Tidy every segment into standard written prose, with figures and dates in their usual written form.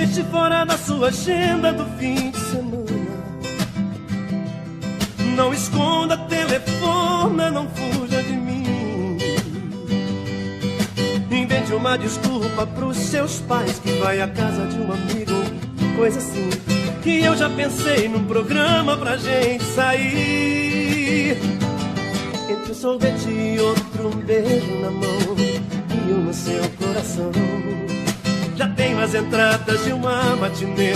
deixe fora da sua agenda do fim de semana. Não esconda telefone, não fuja de mim. Invente uma desculpa pros seus pais, que vai à casa de um amigo, coisa assim. Que eu já pensei num programa pra gente sair. Entre um sorvete e outro, um beijo na mão e um no seu coração. Já tenho as entradas de uma matinê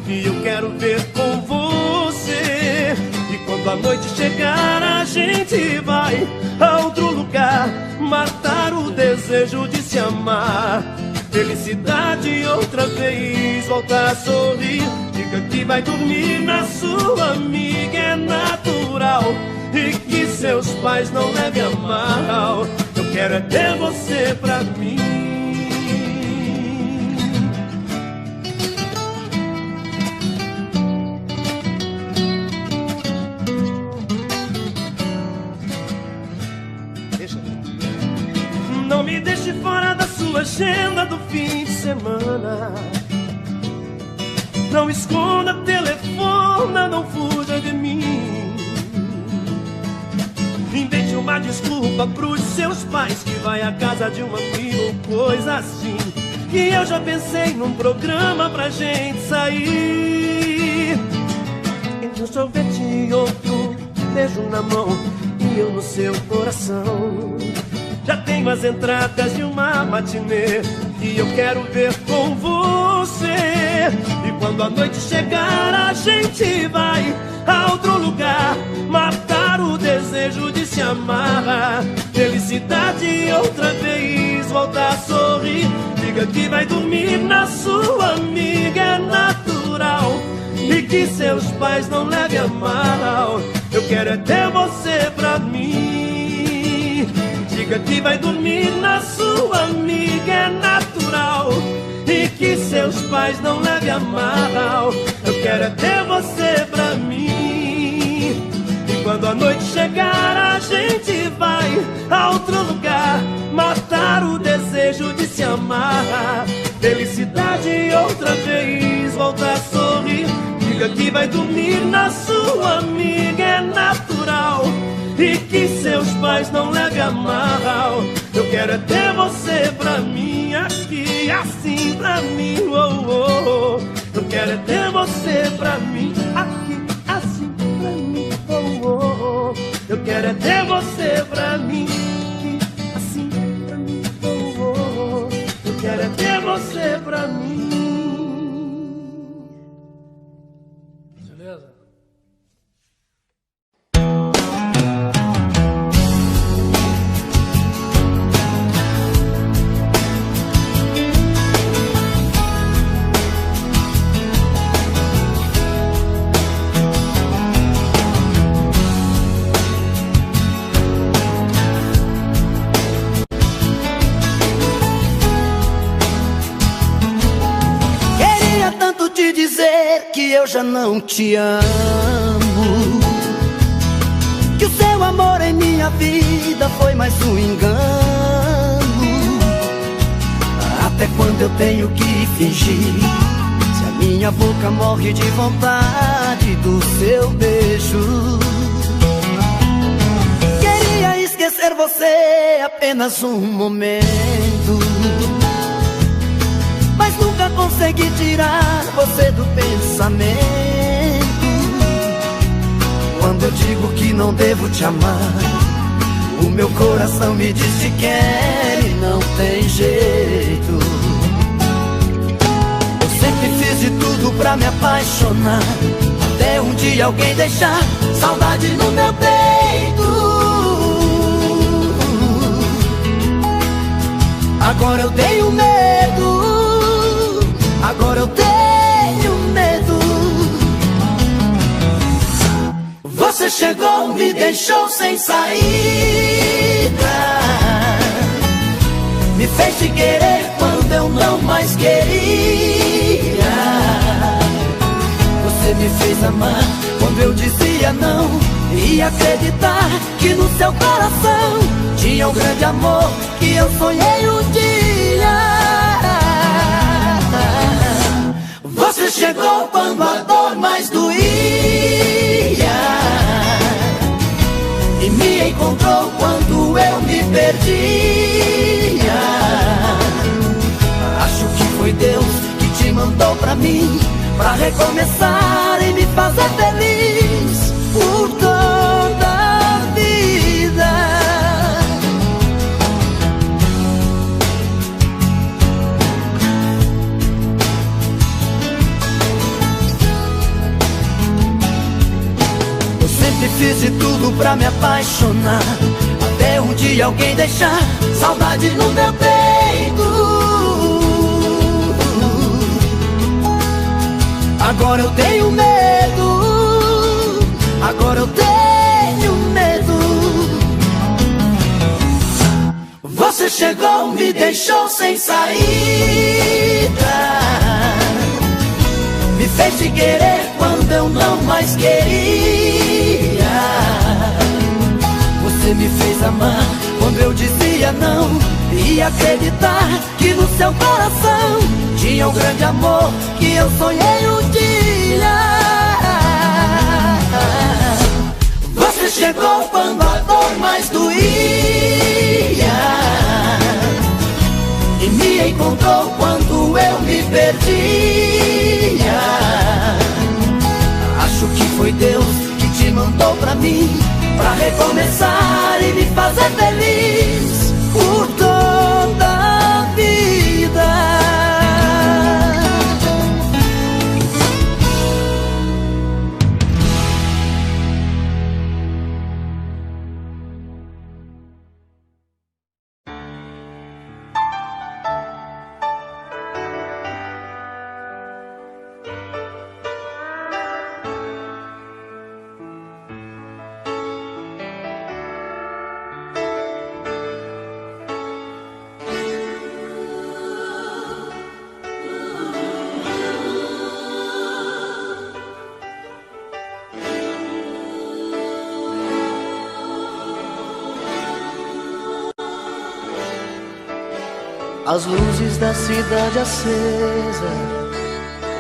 que eu quero ver com você. E quando a noite chegar, a gente vai a outro lugar, matar o desejo de se amar. Felicidade outra vez, voltar a sorrir. Diga que vai dormir na sua amiga, é natural. E que seus pais não levem a mal. Eu quero é ter você pra mim. Não me deixe fora da sua agenda do fim de semana. Não esconda telefone, não fuja de mim. Invente uma desculpa pros seus pais, que vai à casa de um amigo, coisa assim. Que eu já pensei num programa pra gente sair. Entre um sorvete e outro, beijo na mão e eu no seu coração. Já tenho as entradas de uma matinê que eu quero ver com você. E quando a noite chegar, a gente vai a outro lugar, matar o desejo de se amar. Felicidade outra vez, voltar a sorrir. Diga que vai dormir na sua amiga, é natural. E que seus pais não levem a mal. Eu quero é ter você pra mim. Diga que vai dormir na sua amiga, é natural. E que seus pais não levem a mal. Eu quero é ter você pra mim. E quando a noite chegar, a gente vai a outro lugar, matar o desejo de se amar. Felicidade outra vez, voltar a sorrir. Diga que vai dormir na sua amiga, é natural. E que seus pais não levem a mal. Eu quero é ter você pra mim, aqui, assim pra mim, oh, oh, oh. Eu quero é ter você pra mim, aqui, assim pra mim, oh, oh, oh. Eu quero é ter você pra mim, aqui, assim pra mim, oh, oh, oh. Eu quero é ter você pra mim. Beleza? Te dizer que eu já não te amo, que o seu amor em minha vida foi mais um engano. Até quando eu tenho que fingir, se a minha boca morre de vontade do seu beijo? Queria esquecer você apenas um momento, mas nunca consegui tirar você do pensamento. Quando eu digo que não devo te amar, o meu coração me diz que quer e não tem jeito. Eu sempre fiz de tudo pra me apaixonar, até um dia alguém deixar saudade no meu peito. Agora eu tenho medo, agora eu tenho medo. Você chegou, me deixou sem saída, me fez te querer quando eu não mais queria. Você me fez amar quando eu dizia não, e acreditar que no seu coração tinha um grande amor que eu sonhei um dia. Você chegou quando a dor mais doía e me encontrou quando eu me perdia. Acho que foi Deus que te mandou pra mim, pra recomeçar e me fazer feliz por toda a vida. Eu sempre fiz de tudo pra me apaixonar, até um dia alguém deixar saudade no meu peito. Agora eu tenho medo, agora eu tenho medo. Você chegou, me deixou sem saída, me fez te querer quando eu não mais queria. Você me fez amar quando eu dizia não, e acreditar que no seu coração tinha um grande amor que eu sonhei um dia. Você chegou quando a dor mais doía e me encontrou quando eu me perdia. Acho que foi Deus que te mandou pra mim, pra recomeçar e me fazer feliz por toda a vida. As luzes da cidade acesa,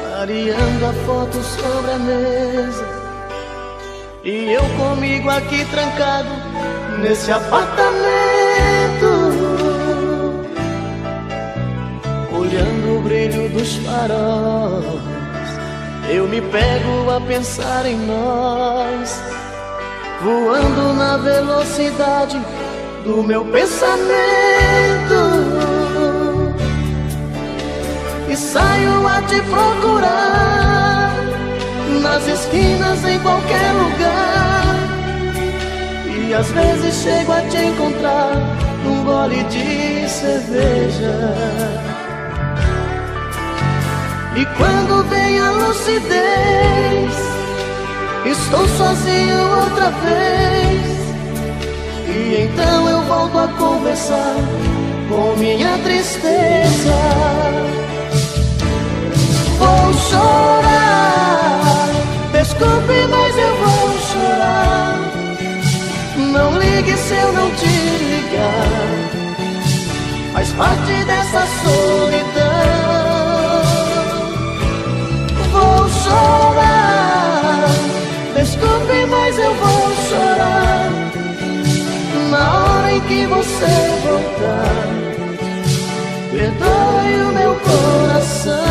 clareando a foto sobre a mesa, e eu comigo aqui trancado nesse apartamento, olhando o brilho dos faróis. Eu me pego a pensar em nós, voando na velocidade do meu pensamento. E saio a te procurar nas esquinas, em qualquer lugar. E às vezes chego a te encontrar num gole de cerveja. E quando vem a lucidez, estou sozinho outra vez. E então eu volto a conversar com minha tristeza. Vou chorar, desculpe, mas eu vou chorar. Não ligue se eu não te ligar, faz parte dessa solidão. Vou chorar, desculpe, mas eu vou chorar. Na hora em que você voltar, perdoe o meu coração.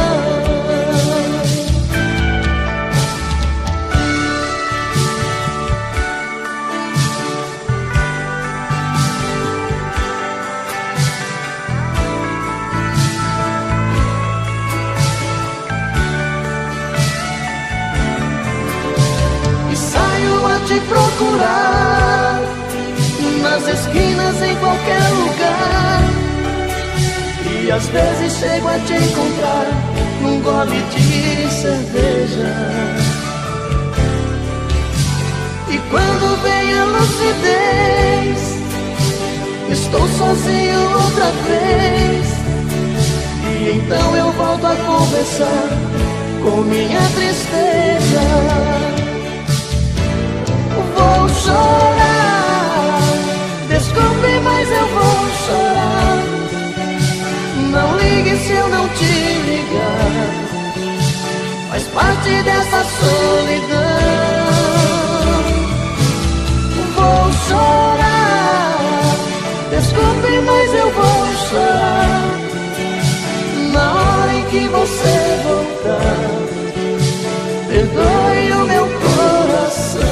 Te procurar nas esquinas, em qualquer lugar. E às vezes chego a te encontrar num gole de cerveja. E quando vem a lucidez, estou sozinho outra vez. E então eu volto a conversar com minha tristeza. Vou chorar, desculpe, mas eu vou chorar. Não ligue se eu não te ligar, parte dessa solidão. Vou chorar, desculpe, mas eu vou chorar. Na hora em que você voltar, perdoe o meu coração.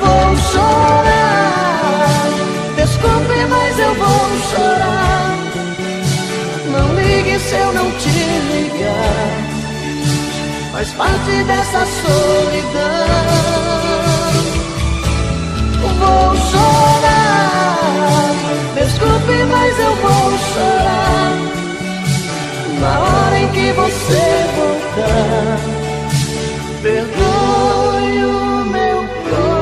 Vou chorar, desculpe, mas eu vou chorar. Não ligue se eu não te ligar, faz parte dessa solidão. Vou chorar, desculpe, mas eu vou chorar. Na hora em que você voltar, perdoe o meu coração.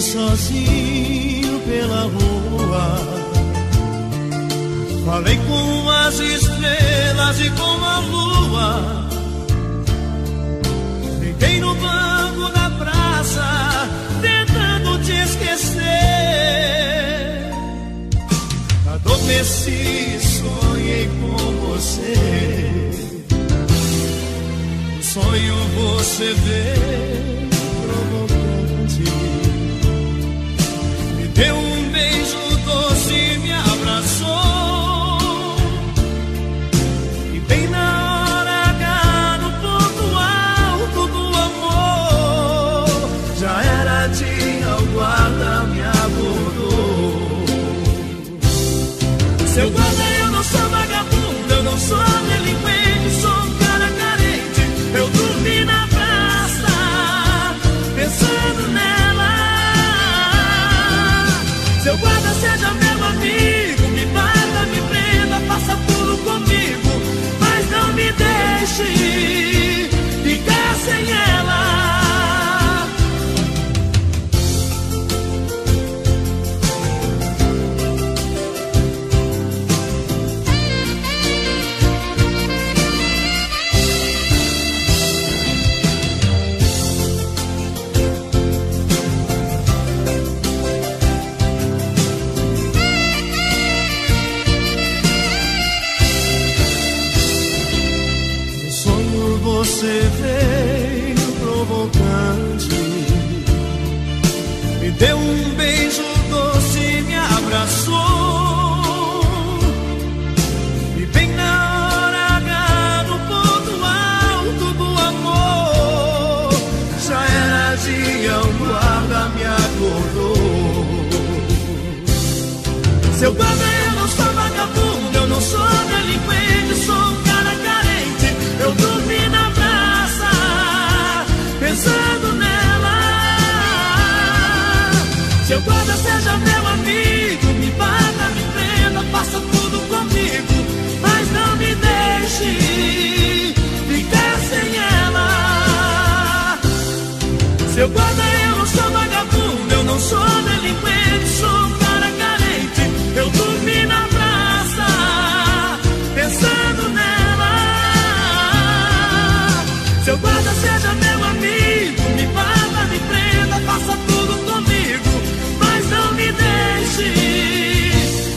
Sozinho pela rua, falei com as estrelas e com a lua. Fiquei no banco da praça tentando te esquecer. Adormeci, sonhei com você. O sonho você veio provocante. Deu um beijo doce, me abraçou. E bem na hora H, no ponto alto do amor, já era dia, o guarda me abordou. Seu guarda, eu não sou vagabundo, eu não sou delinquente, sou um cara carente. Eu dormi na praça, pensando nela. Seu guarda, seja meu amigo, me bata, me prenda, faça tudo comigo, mas não me deixe ficar sem ela. Você veio provocante, me deu um beijo doce, me abraçou. E bem na hora H, no ponto alto do amor, já era dia, o guarda me acordou. Seu guarda, eu não sou vagabundo, eu não sou delinquente, sou um cara carente. Eu dormi na praça, pensando nela. Seu guarda, seja meu amigo, me bata, me prenda, faça tudo comigo, mas não me deixe ficar sem ela. Seu guarda, eu não sou vagabundo, eu não sou delinquente, sou um cara carente. Eu dormi na praça, pensando nela. Seu guarda, seja meu amigo, me bata, me prenda, faça tudo comigo, mas não me deixe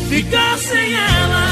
ficar sem ela.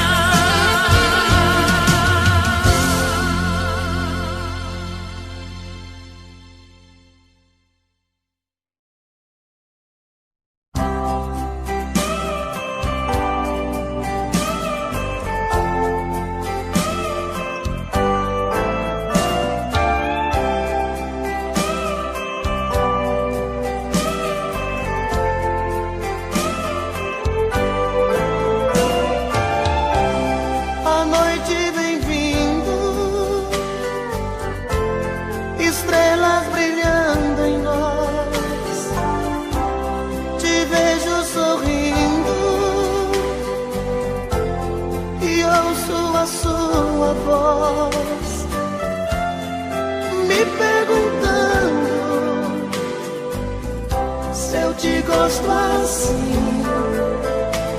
a sua voz, me perguntando se eu te gosto assim.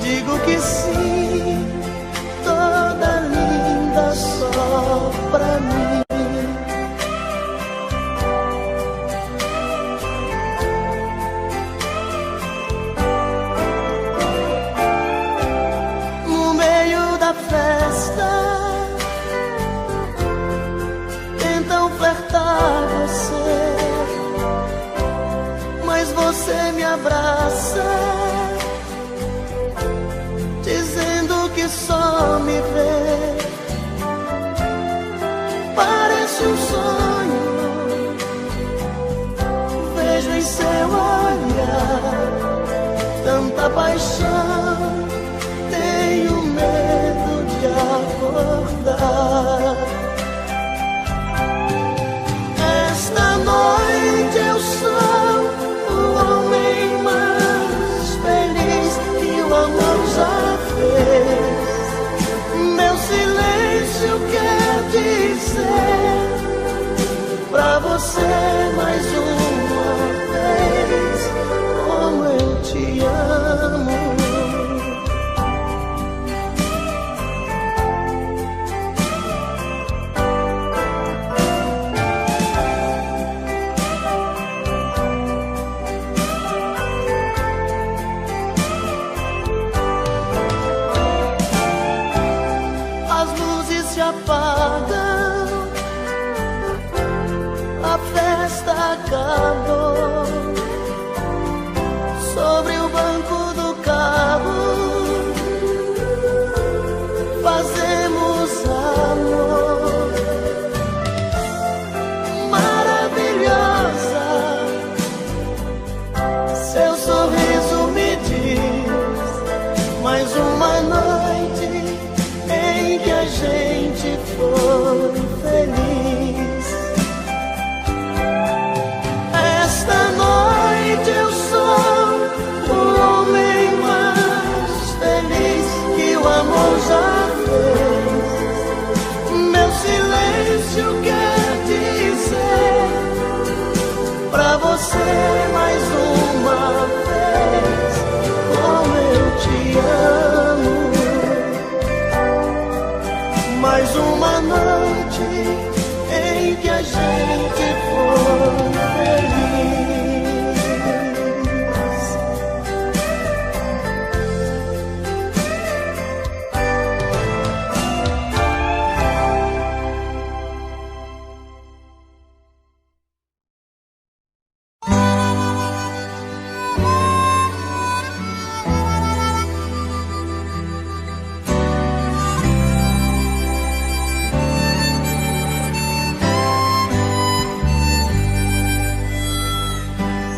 Digo que sim, toda linda só pra mim. No meio da festa, tentam flertar você, mas você me abraça, dizendo que só me vê. Parece um sonho, vejo em seu olhar tanta paixão, tenho medo de acordar. Esta noite eu sou o homem mais feliz que o amor já fez. Meu silêncio quer dizer pra você mais uma vez como eu te amo. Apagam, a festa acabou. Sobre o banco do carro fazemos amor. Maravilhosa, seu sorriso me diz mais uma noite em que a gente foi feliz. Esta noite eu sou o homem mais feliz que o amor já fez. Meu silêncio quer dizer pra você mais uma vez como eu te amo. Mais uma noite em que a gente foi feliz.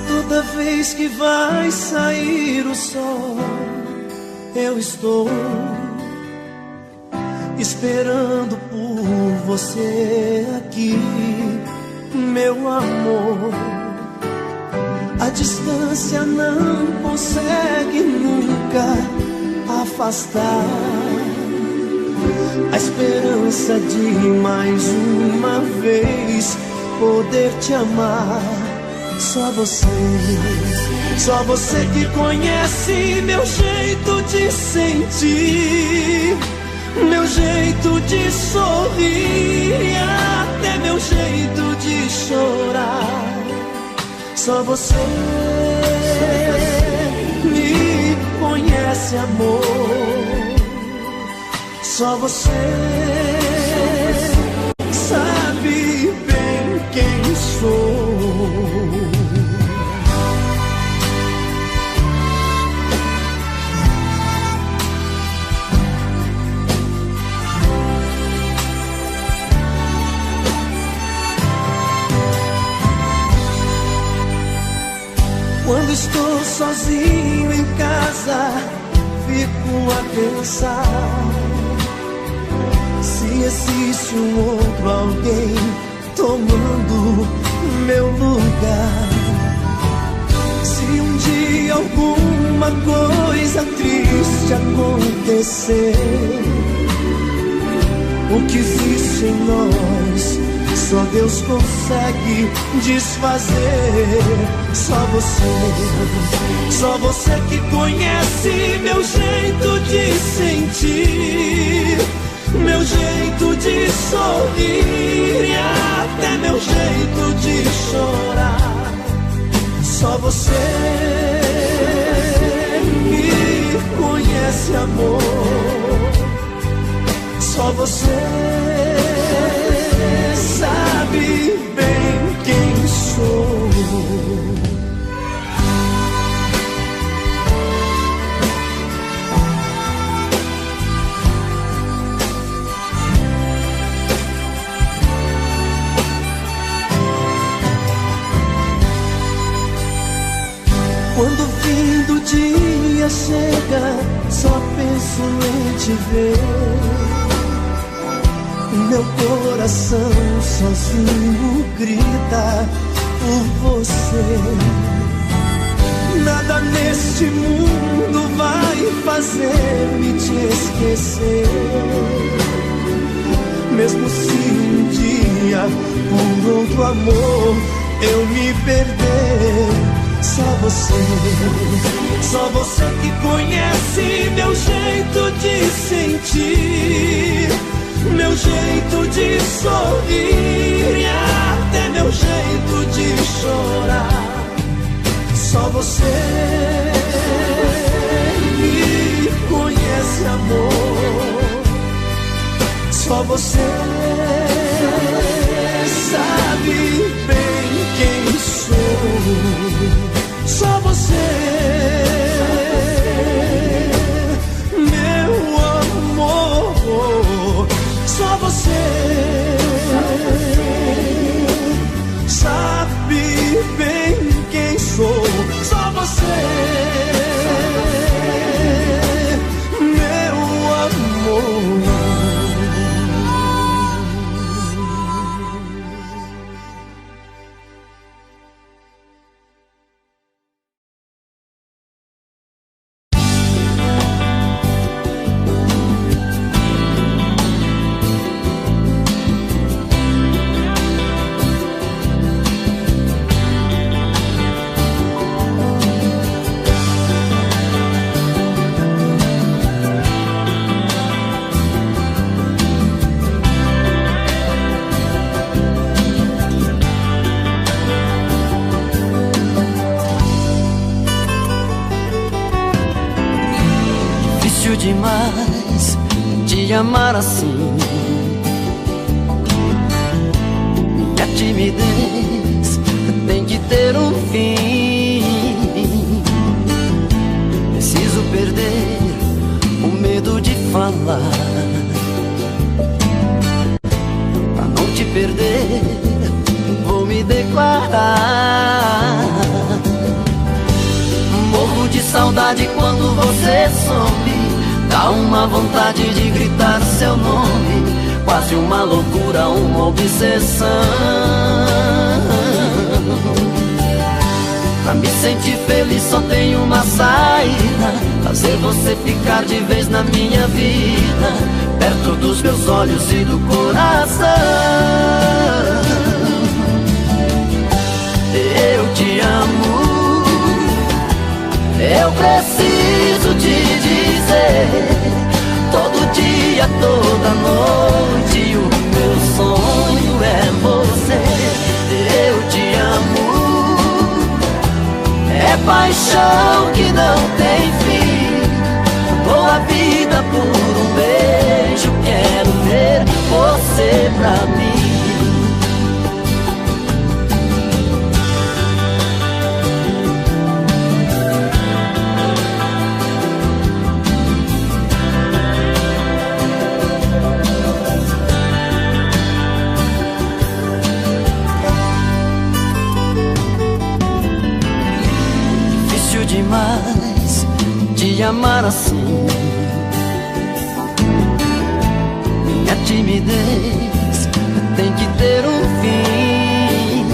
Toda vez que vai sair o sol, eu estou esperando por você aqui, meu amor. A distância não consegue nunca afastar a esperança de mais uma vez poder te amar. Só você que conhece meu jeito de sentir, meu jeito de sorrir e até meu jeito de chorar. Só você me conhece, amor. Só você sabe bem quem sou. Quando estou sozinho em casa, fico a pensar se existe um outro alguém tomando meu lugar. Se um dia alguma coisa triste acontecer, O que existe em nós só Deus consegue desfazer. Só você que conhece meu jeito de sentir, meu jeito de sorrir e até meu jeito de chorar. Só você que conhece amor, só você sabe bem quem sou. Quando o fim do dia chega, só penso em te ver. Meu coração sozinho grita por você. Nada neste mundo vai fazer-me te esquecer. Mesmo se um dia por outro amor eu me perder, só você que conhece meu jeito de sentir, meu jeito de sorrir e até meu jeito de chorar. Só você me conhece amor, só você sabe bem quem sou. Só você, meu amor, só você sabe bem quem sou. Só você, meu amor. Demais te amar assim. Minha timidez tem que ter um fim. Preciso perder o medo de falar, pra não te perder vou me declarar. Morro de saudade quando você some. Dá uma vontade de gritar seu nome, quase uma loucura, uma obsessão. Pra me sentir feliz só tem uma saída: fazer você ficar de vez na minha vida, perto dos meus olhos e do coração. Eu te amo, eu preciso te dizer, todo dia, toda noite, o meu sonho é você. Eu te amo, é paixão que não tem fim. Dou a vida por um beijo, quero ver você pra mim. Demais te amar assim. Minha timidez tem que ter um fim.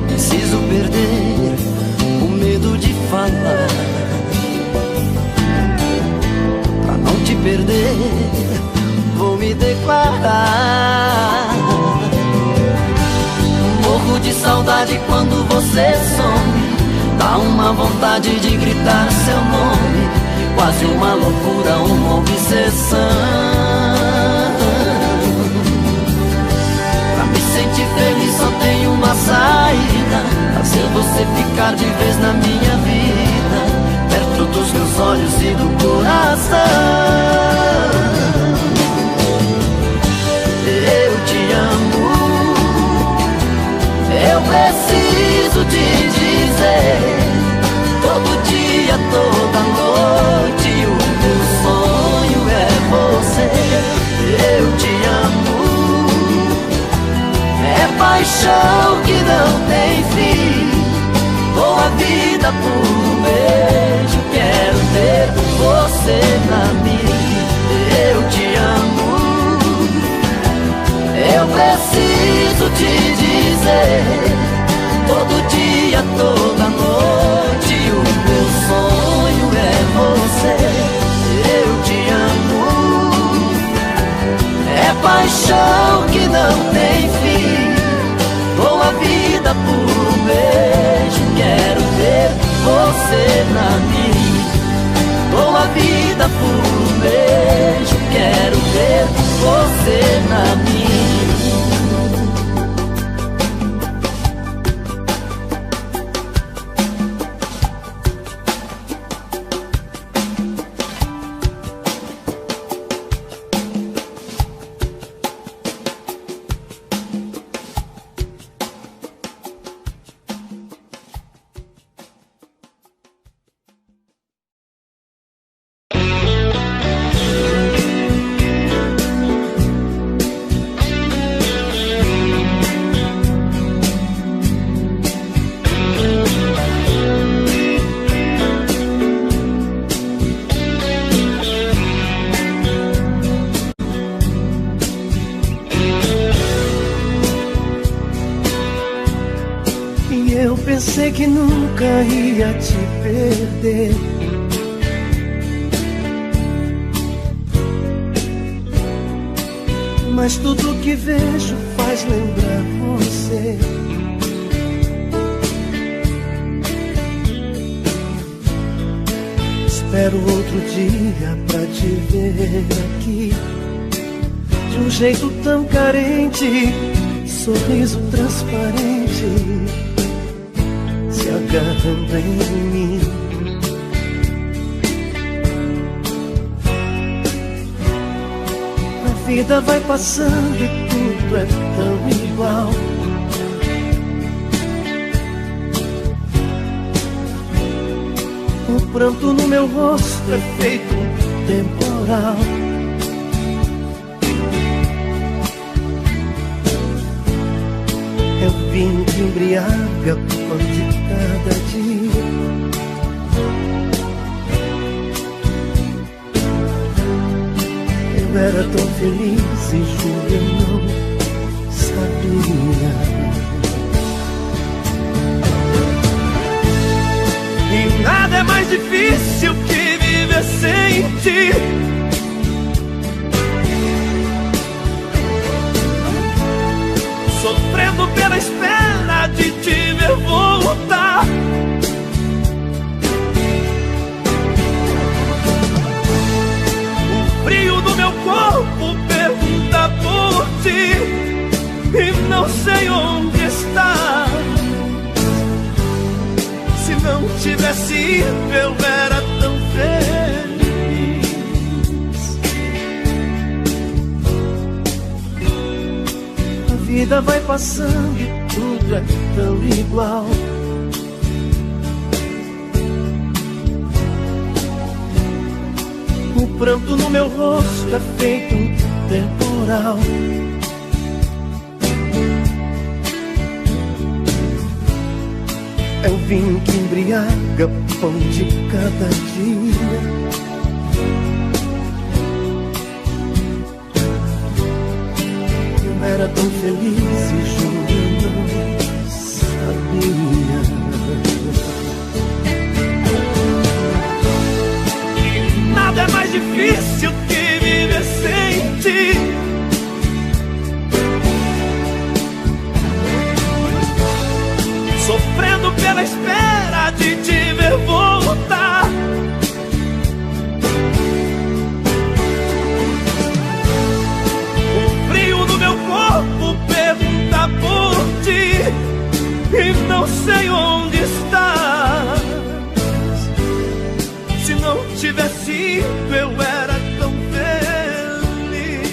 Preciso perder o medo de falar, pra não te perder vou me declarar. Morro de saudade quando você some, dá uma vontade de gritar seu nome, quase uma loucura, uma obsessão. Pra me sentir feliz só tem uma saída, fazer você ficar de vez na minha vida, perto dos meus olhos e do coração. Eu te amo, eu preciso te dizer, todo dia, toda noite, o meu sonho é você. Eu te amo, é paixão que não tem fim, dou a vida por um beijo, quero ter você pra mim. Eu te amo, eu preciso te dizer, todo dia, toda noite, o meu sonho é você. Eu te amo, é paixão que não tem fim, dou a vida por um beijo, quero ter você pra mim. Dou a vida por um beijo, quero ter você pra mim. Pensei que nunca ia te perder, mas tudo que vejo faz lembrar você. Espero outro dia pra te ver aqui, de um jeito tão carente, sorriso transparente, se agarrando em mim. A vida vai passando e tudo é tão igual. O pranto no meu rosto é feito um temporal. É o vinho que embriaga o pão de cada dia. Eu era tão feliz e juro eu não sabia. E nada é mais difícil que viver sem ti. Sofrendo pela espera de te ver voltar. O frio do meu corpo pergunta por ti e não sei onde está. Se não tivesse ido eu era tão feliz. A vida vai passando e tudo é tão igual. O pranto no meu rosto é feito um temporal. É o vinho que embriaga o pão de cada dia. Eu era tão feliz e juro eu não sabia. Nada é mais difícil que viver sem ti. não sei onde estás. Se não tivesse ido, eu era tão feliz.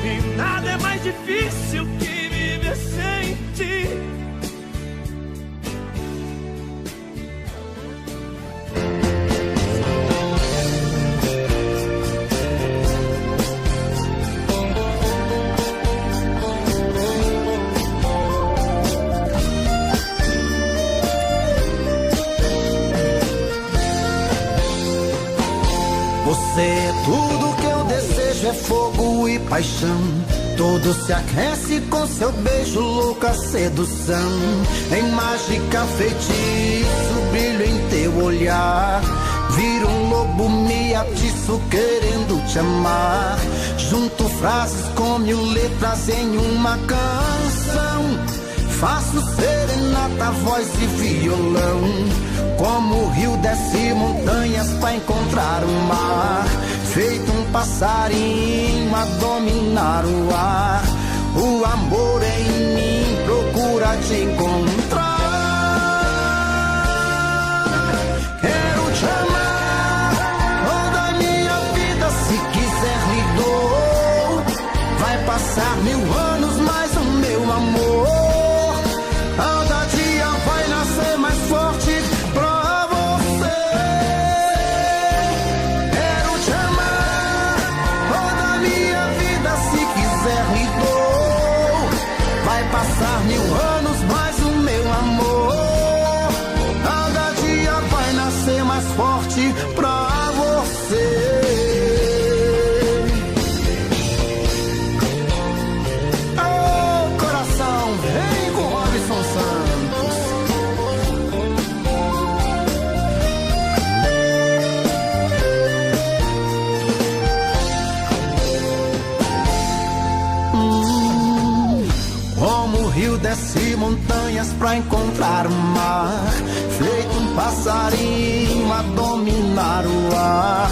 E nada é mais difícil que viver sem ti. Você é tudo que eu desejo, é fogo e paixão. Tudo se aquece com seu beijo, louca sedução. Em mágica, feitiço, brilho em teu olhar. Vira um lobo, me atiço querendo te amar. Junto frases com 1000 letras em uma canção. Faço serenata, voz e violão. Como o rio desce montanhas pra encontrar o mar. Feito um passarinho a dominar o ar. O amor em mim procura te encontrar. Quero te amar, toda minha vida, se quiser me dou. Vai passar 1000 anos, mas o meu amor cada dia vai nascer mais forte pra você. Quero te amar, toda minha vida, se quiser me dou. Vai passar 1000 anos, mas o meu amor cada dia vai nascer mais forte pra você. Oh, coração, vem com Robson Santos. Como o rio desce montanhas pra encontrar o mar. Feito um passarinho a dominar o ar.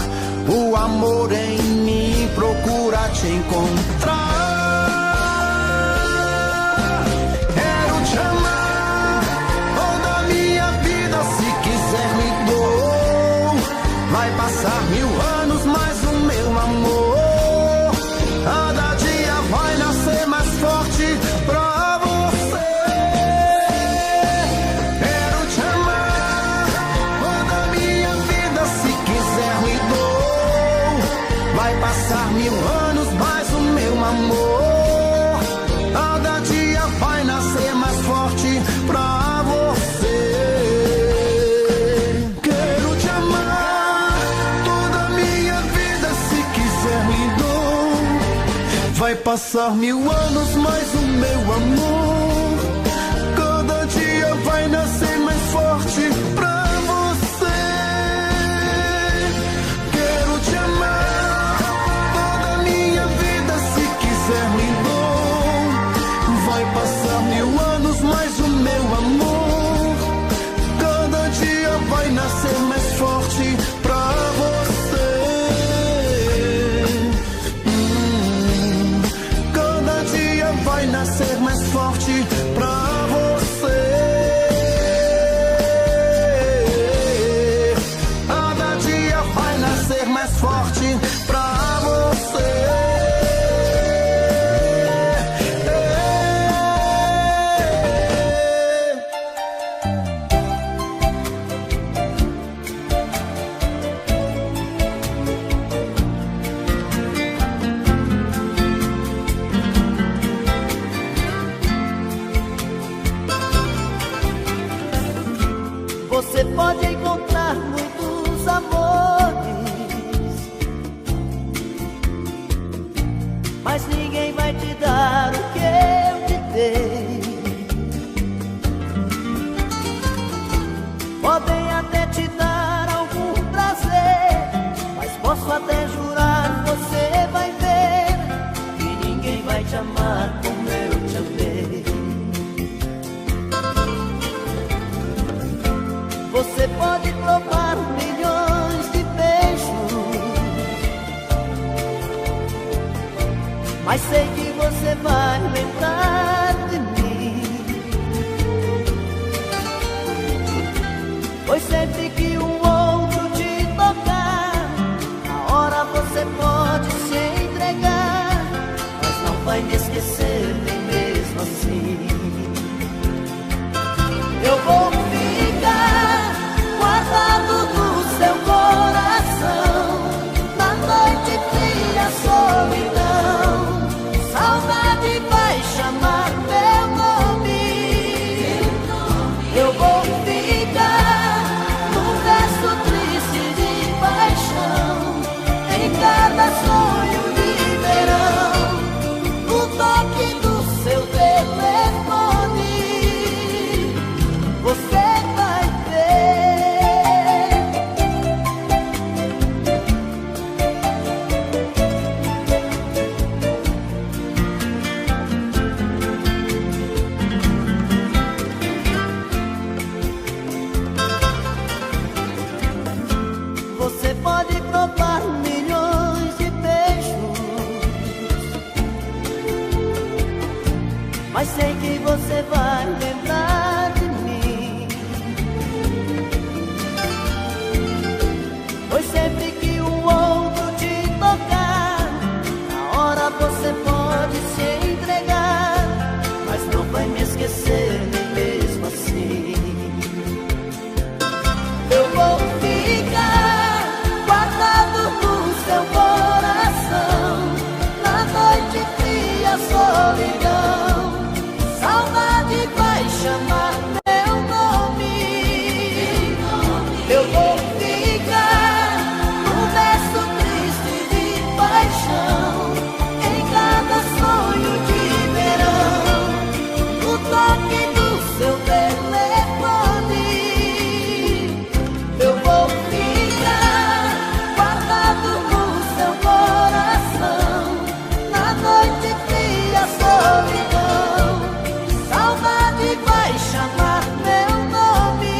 O amor em mim procura te encontrar. Quero te amar, toda minha vida, se quiser me dou. Vai passar 1000 anos, mas o meu amor cada dia vai nascer mais forte pra você. Quero te amar, toda minha vida, se quiser me dou. Vai passar 1000 anos, mas o meu amor cada dia vai nascer mais forte pra você. Quero te amar, toda minha vida, se quiser me dou. Vai passar 1000 anos, mas o meu amor cada dia vai nascer mais forte pra você. Quero te amar, toda minha vida, se quiser me dou. Vai passar 1000 anos, mas o meu amor cada dia vai nascer mais forte pra você. Cada dia vai nascer mais forte pra você. Cada dia vai nascer mais forte pra você. Você pode encontrar muitos amores, mas ninguém vai te dar o que eu te dei. Podem até te dar algum prazer, mas posso até jurar, você vai ver que ninguém vai te amar como eu te amei. Você pode provar milhões de beijos, mas sei que você você vai lembrar de mim. Pois sempre que um outro te tocar, na hora você pode se entregar, mas não vai me esquecer nem mesmo assim. Eu vou ficar guardado no seu coração, na noite fria, solidão. Saudade vai chamar meu nome. Eu vou ficar num verso triste de paixão, em cada sonho de verão, no toque do seu telefone. Você vai ver. Você pode provar milhões de beijos, mas sei que você vai lembrar de mim. Pois sempre que um outro te tocar, na hora você pode se entregar, mas não vai me esquecer nem mesmo assim. Eu vou ficar guardado no seu coração, na noite fria, solidão. Saudade vai chamar meu nome. Eu vou ficar num verso triste de paixão, em cada sonho de verão, no toque do seu telefone. Eu vou ficar guardado no seu coração, na noite fria, solidão. Saudade vai chamar meu nome.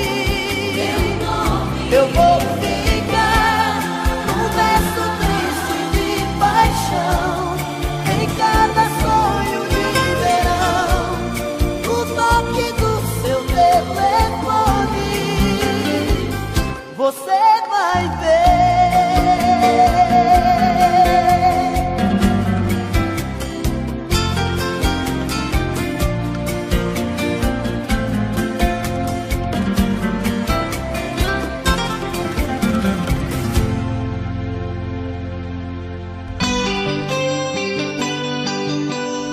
Eu vou ficar num verso triste de paixão, em cada sonho de verão, no toque do seu telefone. Você vai ver.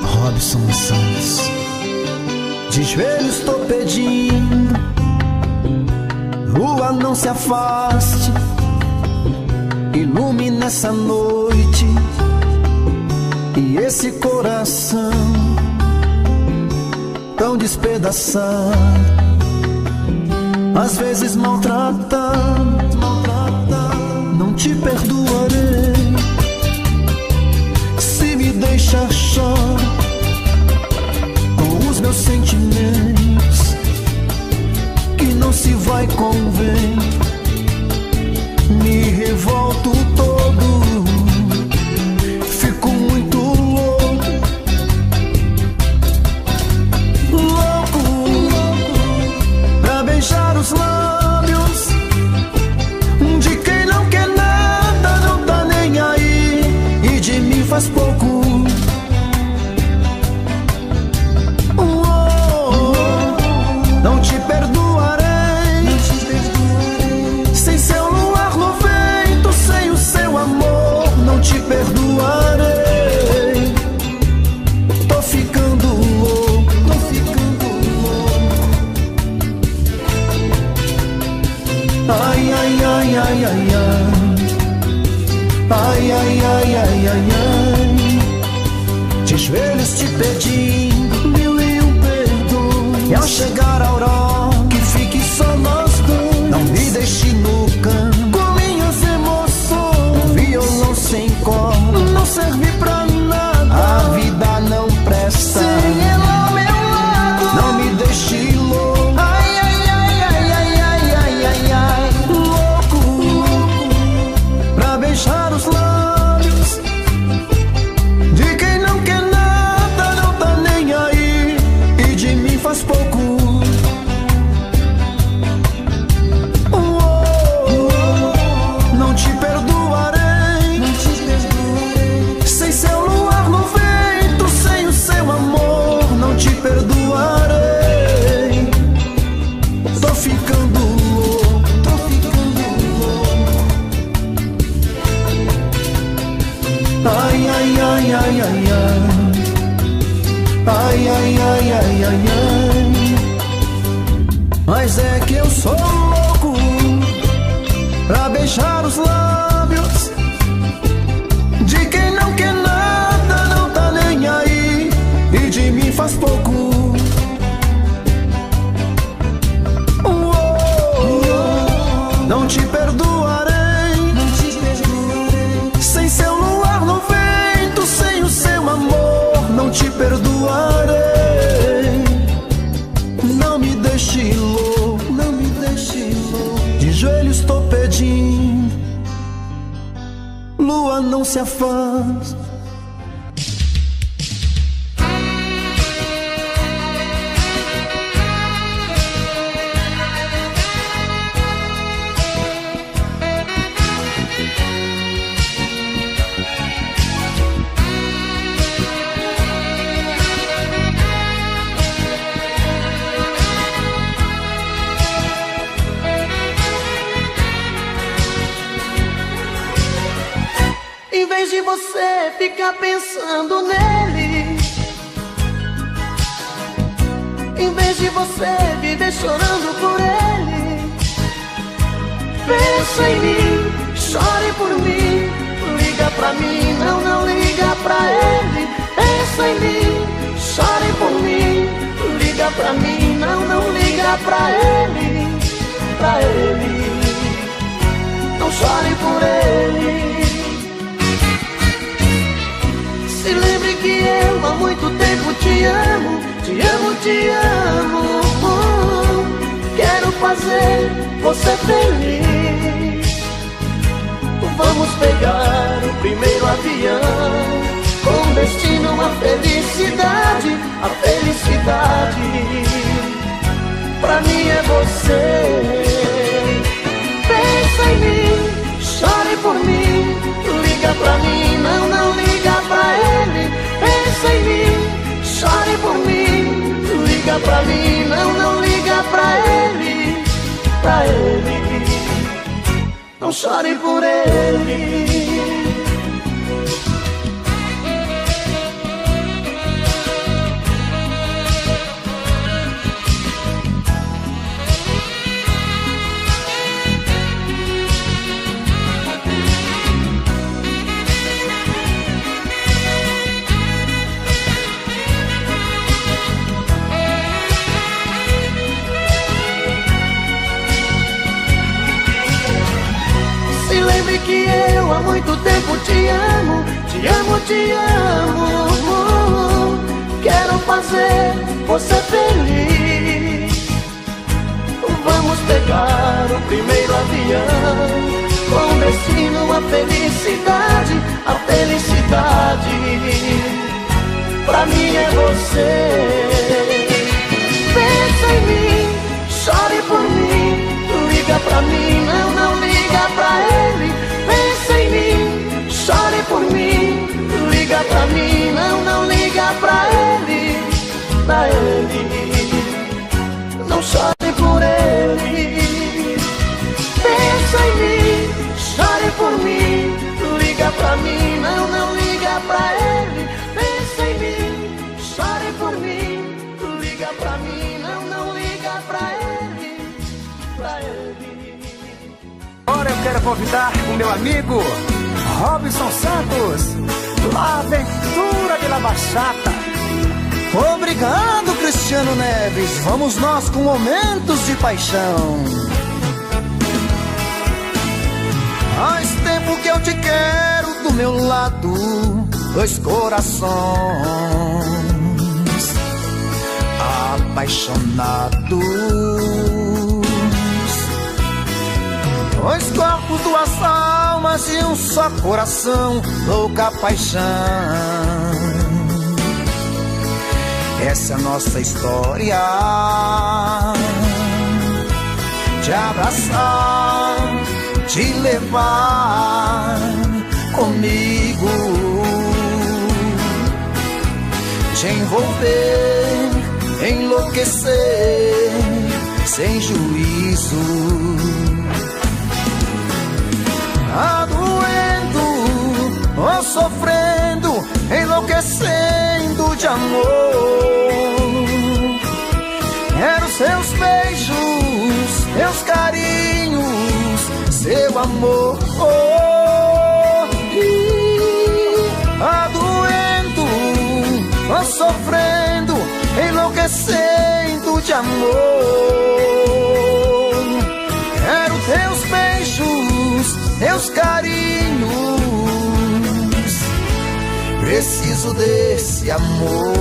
Robson Santos. De joelhos tô pedindo, lua não se afaste, ilumine essa noite e esse coração tão despedaçado, às vezes maltratado. Não te perdoarei se me deixar só com os meus sentimentos, que não se vai com o vento. Me revolto todo, fico muito louco, pra beijar os lábios de quem não quer nada, não tá nem aí, e de mim faz pouco. Não te perdoarei sem seu luar no vento, sem o seu amor. Não te perdoarei. Tô ficando louco, tô ficando louco. Ai, ai, ai, ai, ai, ai. Ai, ai, ai, ai, ai, ai. De joelhos te pedindo mil e um perdões, e ao chegar a aurora que fique só nós dois. Não me deixe no canto com minhas emoções. Um violão sem corda não serve pra nada, a vida não presta sem ela ao meu lado. Não me deixe louco. Ai, ai, ai, ai, ai, ai, ai, ai, ai. Louco, pra beijar os lábios de quem não quer nada, ai, ai, ai, ai. Ai, ai, ai, ai, ai, ai. Mas é que eu sou louco pra beijar os lábios de quem não quer nada, não tá nem aí, e de mim faz pouco. Não te perdoarei, não te perdoarei. Sem seu luar no vento, sem o seu amor, não te perdoarei. Não me deixe louco, não me deixe louco. De joelhos estou pedindo, lua, não se afasta. Em vez de você ficar pensando nele, em vez de você viver chorando por ele, pensa em mim, chore por mim, liga pra mim, não, não liga pra ele. Pensa em mim, chore por mim, liga pra mim, não, não liga pra ele, pra ele. Não chore por ele. Se lembre que eu há muito tempo te amo, te amo, te amo. Quero fazer você feliz. Vamos pegar o primeiro avião, com destino à felicidade, a felicidade. Pra mim é você. Pensa em mim, chore por mim, liga pra mim, não, não liga pra ele. Pensa em mim, chore por mim, liga pra mim, não, não liga pra ele, pra ele. Não chore por ele. Lembre que eu há muito tempo te amo, te amo, te amo. Quero fazer você feliz. Vamos pegar o primeiro avião, com destino à felicidade, a felicidade. Pra mim é você. Pensa em mim, chore por mim, liga pra mim, não, não liga pra ele. Pensa em mim, chore por mim, liga pra mim, não, não liga pra ele, pra ele. Não chore por ele. Pensa em mim, chore por mim, liga pra mim, não, não liga pra ele. Pensa em mim, chore por mim, liga pra mim, não, não liga pra ele, pra ele. Agora eu quero convidar o meu amigo Robson Santos, La Aventura de la Bachata. Obrigado, Cristiano Neves. Vamos nós com momentos de paixão. Faz tempo que eu te quero do meu lado, dois corações apaixonados, dois corpos, duas almas e um só coração, louca paixão. Essa é a nossa história, te abraçar, te levar comigo, te envolver, enlouquecer, sem juízo. Tá doendo ou sofrendo, enlouquecendo de amor. Quero seus beijos, meus carinhos, seu amor. Doendo, sofrendo, enlouquecendo de amor. Quero teus beijos, teus carinhos, preciso desse amor.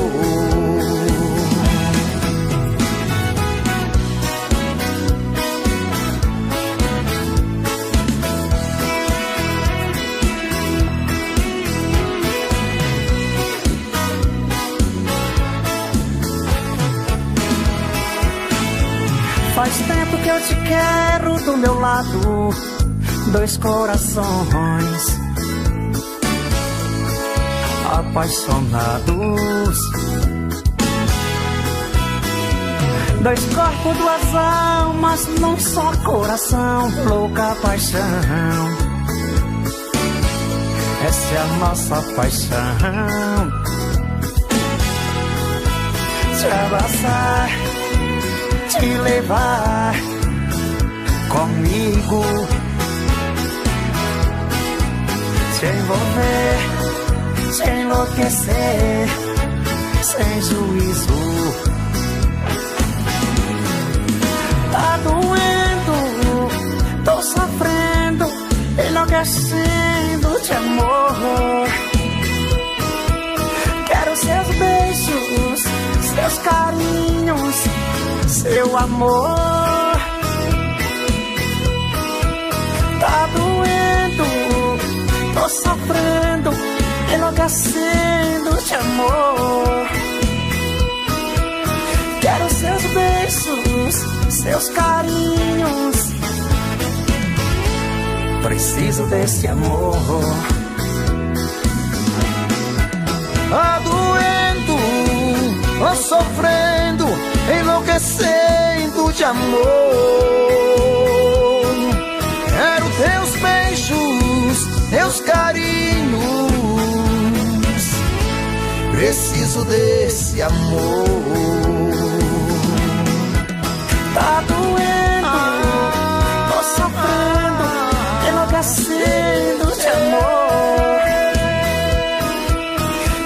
Faz tempo que eu te quero do meu lado, dois corações apaixonados, dois corpos, duas almas num só coração, louca paixão. Essa é a nossa paixão. Te abraçar, te levar comigo, te envolver, te enlouquecer, sem juízo. Tá doendo, tô sofrendo, enlouquecendo de amor. Quero seus beijos, seus carinhos, seu amor. Tá doendo, tô sofrendo, enlouquecendo de amor. Quero seus beijos, seus carinhos, preciso desse amor. Tá doendo, tô sofrendo, enlouquecendo de amor. Quero teus beijos, teus carinhos, preciso desse amor. Tá doendo, tô sofrendo, enlouquecendo de amor.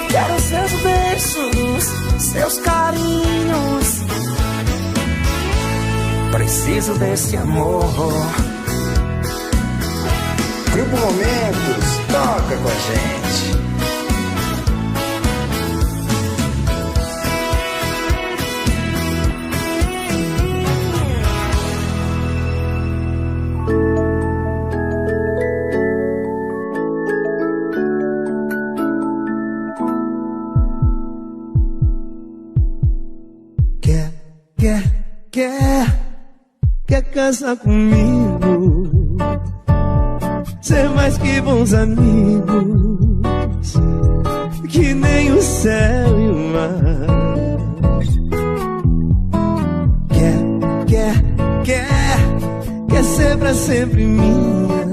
Quero seus beijos, seus carinhos, preciso desse amor. Grupo Momentos, toca com a gente. Quer casar comigo, ser mais que bons amigos, que nem o céu e o mar. Quer ser pra sempre minha,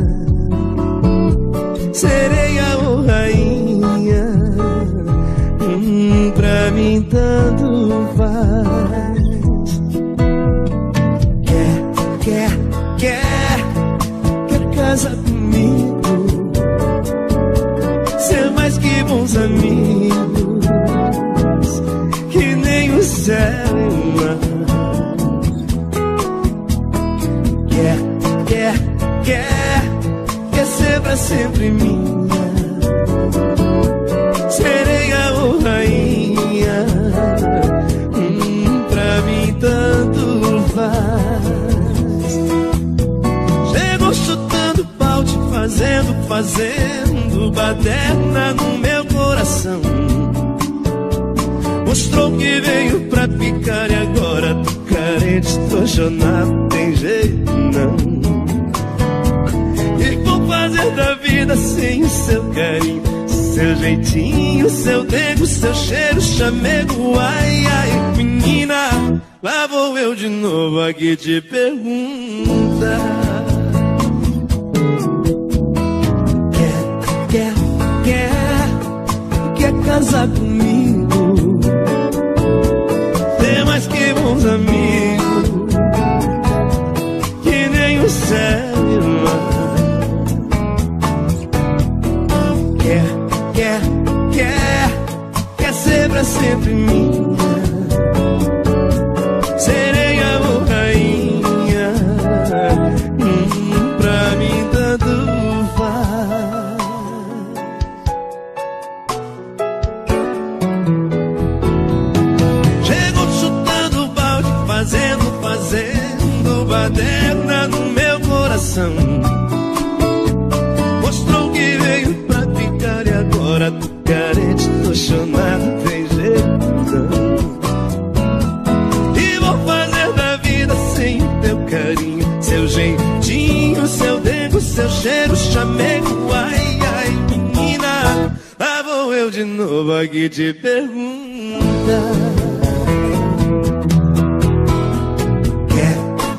sereia ou rainha, pra mim tanto faz. Quer casar comigo, ser mais que bons amigos, que nem o céu e o mar. Quer ser pra sempre minha, sereia ou rainha, pra mim tanto faz. Chegou chutando balde, fazendo baderna no meu coração. Mostrou que veio pra ficar e agora tô carente, tô chonado, tem jeito não. E vou fazer da vida sem o seu carinho, seu jeitinho, seu dengo, seu cheiro, chamego. Ai, ai, menina, lá vou eu de novo aqui te perguntar. Quer casar comigo, ter mais que bons amigos, que nem o céu e o mar. Quer ser pra sempre minha, serei amor, rainha, pra mim tanto faz. Chegou chutando balde, fazendo baderna no meu coração. Mostrou que veio pra ficar e agora tô carente, tô chonado, tem jeito. E vou fazer da vida sem o teu carinho, seu jeitinho, seu dengo, seu cheiro, chamego. Ai, ai, menina, lá vou eu de novo aqui te perguntar.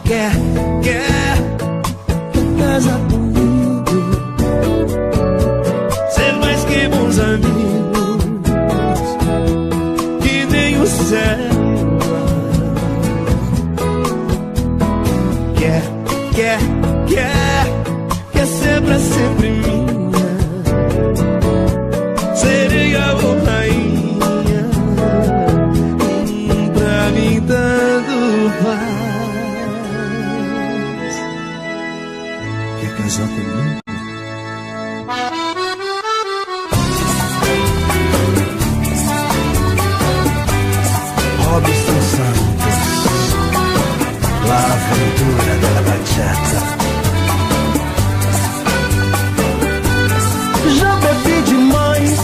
Quer casar comigo, ser mais que bons amigos, que nem o céu. Quer ser pra sempre minha, serei a rainha, pra mim tanto faz. Quer casar comigo? Robson Santos, La Aventura della Bachata. Já bebi demais,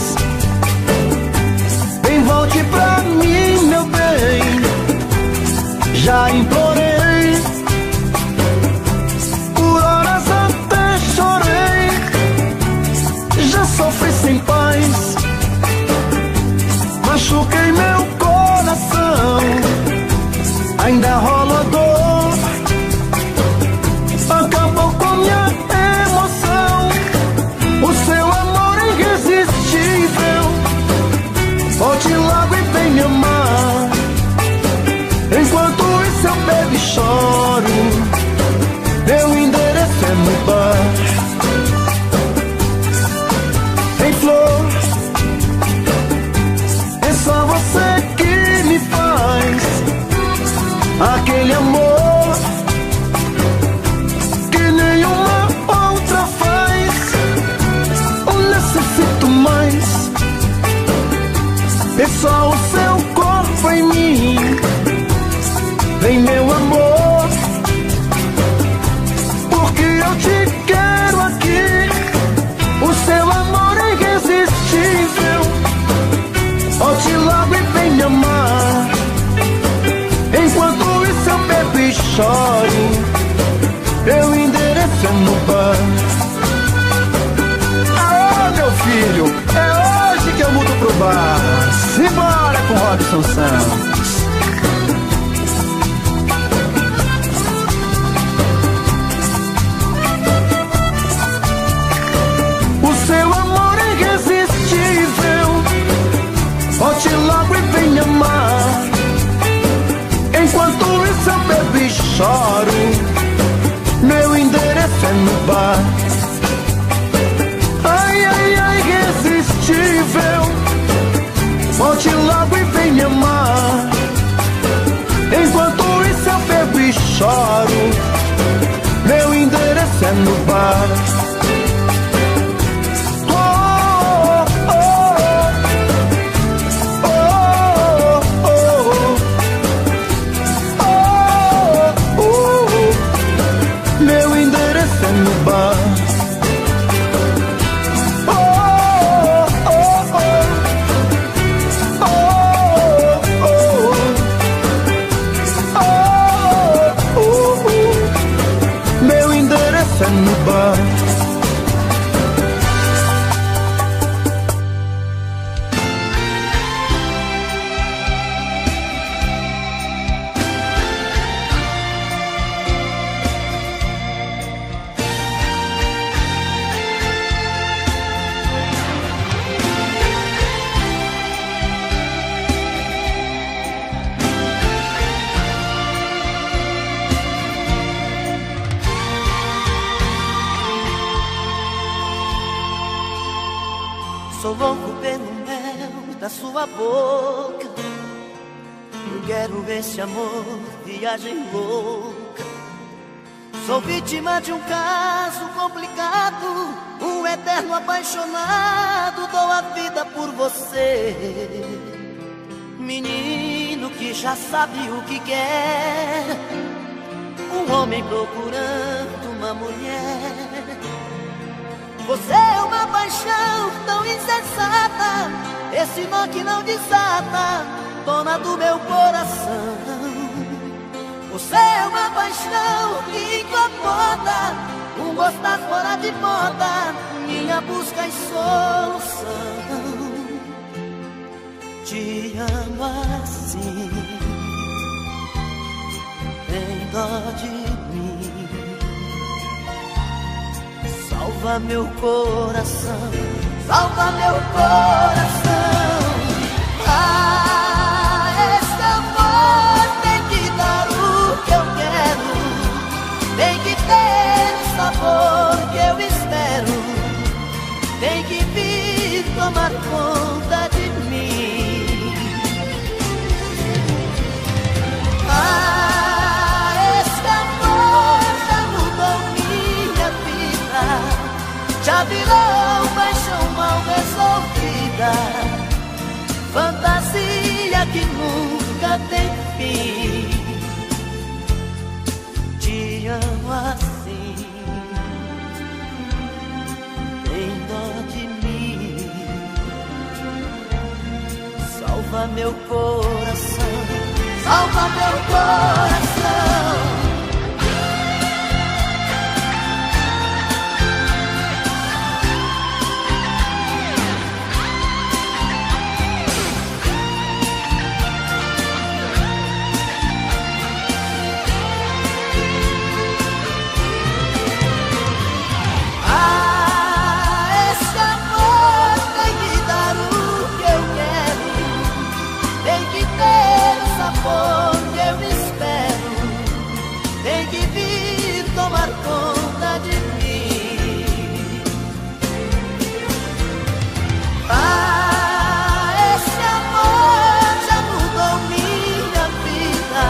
bem volte pra mim, meu bem. Já implorei, por horas até chorei. Já sofri sem paz, machuquei meu coração. Ainda rola dor, acabou com minha emoção. O seu amor é irresistível, volte logo e vem me amar. Enquanto isso eu bebo e choro, meu endereço é no bar. Em flor, é só você que me faz aquele amor que nenhuma outra faz. Eu necessito mais, é só o seu corpo em mim. Vem, meu amor, porque eu te quero aqui. O seu amor é irresistível, volte logo e vem me amar. Enquanto isso eu bebo e choro, meu endereço é no bar. Ah, meu filho, é hoje que eu mudo pro bar. Simbora com Robson Santos. O seu amor é irresistível, volte logo e vem me amar. Enquanto isso eu bebo e choro, meu endereço é no bar. Ai, ai, ai, irresistível, volte logo e vem me amar. Sou louco pelo mel da sua boca. Eu quero esse amor, viagem louca. Sou vítima de um caso complicado, um eterno apaixonado. Dou a vida por você. Menino que já sabe o que quer, um homem procurando uma mulher. Você é uma paixão tão insensata, esse nó que não desata, dona do meu coração. Você é uma paixão que incomoda, um gostar fora de moda, minha busca e solução. Te amo assim, tem dó de mim. Salva meu coração, salva meu coração. Ah, esse amor tem que dar o que eu quero, tem que ter o sabor que eu espero, tem que vir tomar conta de mim. Ah, esse amor já mudou minha vida, já virou paixão mal resolvida, fantasia que nunca tem fim. Te amo assim, tem dó de mim. Salva meu coração, salva meu coração. Que eu espero, tem que vir tomar conta de mim. Ah, esse amor já mudou minha vida,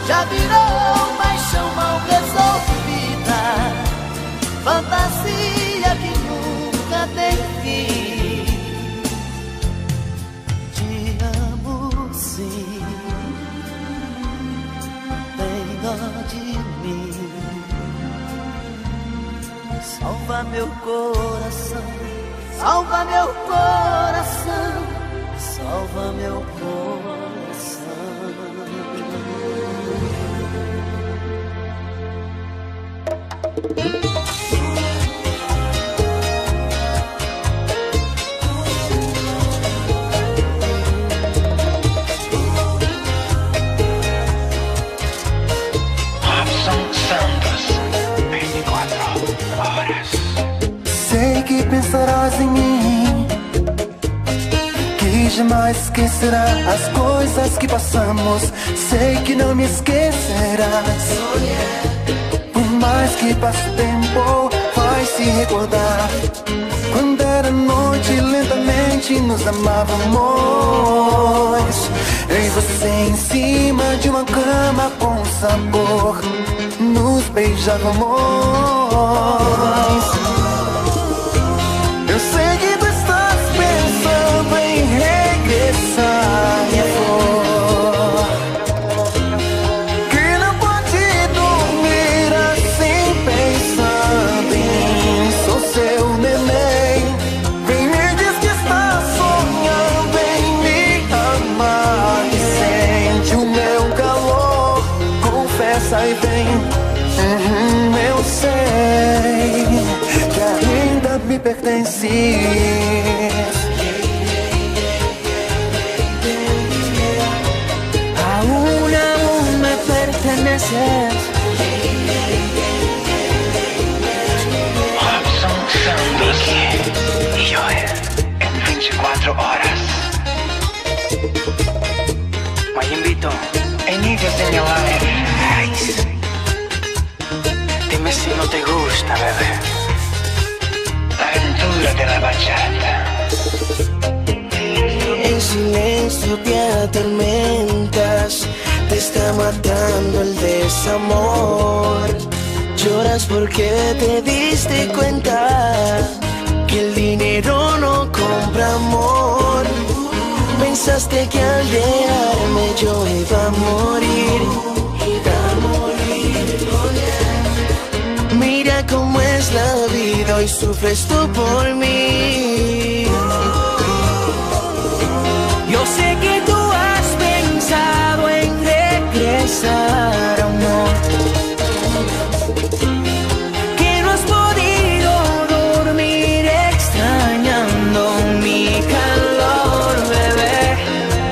já virou paixão mal resolvida, fantasia que nunca tem fim. Te amo sim, de mim. Salva meu coração, salva meu coração, salva meu coração. Sei que pensarás em mim, que jamais esquecerá as coisas que passamos. Sei que não me esquecerás. Por mais que passe tempo, vai se recordar. Quando era noite, lentamente nos amávamos. Eu e você em cima de uma cama com sabor, nos beijávamos. Eu sei que tu estás pensando em regressar, minha flor, que não pode dormir assim pensando em mim. Sou seu neném, vem me diz que está sonhando em me amar, e sente o meu calor, confessa e vem. Eu sei que ainda me pertences. Aún me perteneces. Robson Santos y Joel en 24 horas. Mayimbito, inicios de mi life. Dime si no te gusta, bebé. La aventura de la bachata. tú te atormentas, te está matando el desamor. Lloras porque te diste cuenta que el dinero no compra amor. Pensaste que al dejarme yo iba a morir. Mira cómo es la vida, hoy sufres tú por mí. Yo sé que tú has pensado en regresar, amor, que no has podido dormir extrañando mi calor, bebé.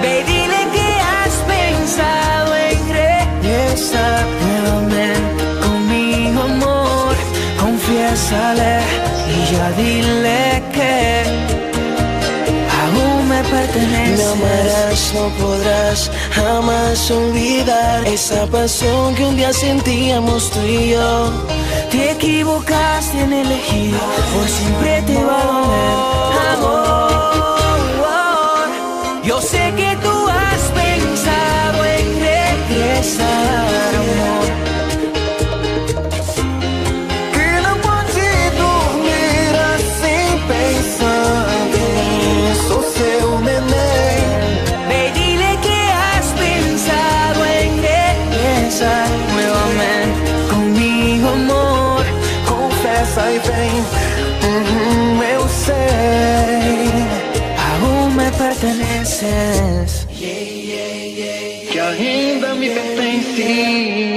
Ve, dile que has pensado en regresar nuevamente conmigo, amor. Confiésale y ya dile que aún me perteneces. Me amarás, no podrás jamás olvidar esa pasión que un día sentíamos tú y yo. Te equivocaste en elegir, por siempre te va a doler, amor. Yo sé que tú has pensado en regresar, amor. Nuevamente conmigo, amor. Confessa e vem, eu sei, aún me perteneces, que ainda me pertence.